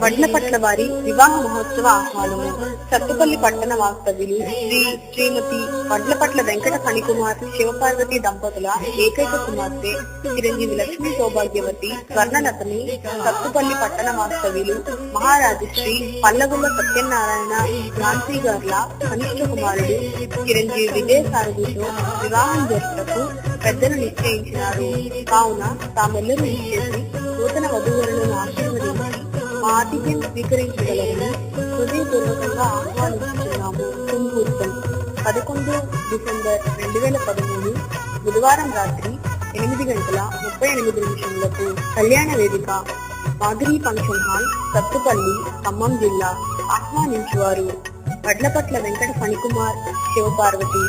వడ్లపట్ల వారి వివాహ మహోత్సవ ఆహ్వానము. సత్తుపల్లి పట్టణ వాస్తవ్యులు శ్రీమతి వడ్లపట్ల వెంకట ఫణికుమార్ శివపార్వతి దంపతుల ఏకైక కుమార్తె చిరంజీవి లక్ష్మీ సౌభాగ్యవతి స్వర్ణలతని సత్తుపల్లి పట్టణ వాస్తవ్యులు మహారాజశ్రీ పల్లగుల్ల సత్యనారాయణ ఝాన్సీ గార్ల కనిష్ట కుమారుడు చిరంజీవి విజయ సారథితో వివాహం జరుపుటకు పెద్దలు నిశ్చయించినారు. కావున తామెల్లరూ ఇచ్చేసి నూతన వధూవరులను ఆశీర్వదించి మా ఆతిథ్యం స్వీకరించగలరని హృదయపూర్వకంగా ఆహ్వానిస్తున్నాము. ముహూర్తం 11 డిసెంబర్ 2013 బుధవారం రాత్రి 8:38 కళ్యాణ వేదిక మాధురి ఫంక్షన్ హాల్, సత్తుపల్లి, ఖమ్మం జిల్లా. ఆహ్వానించువారు వడ్లపట్ల వెంకట ఫణికుమార్ శివపార్వతి.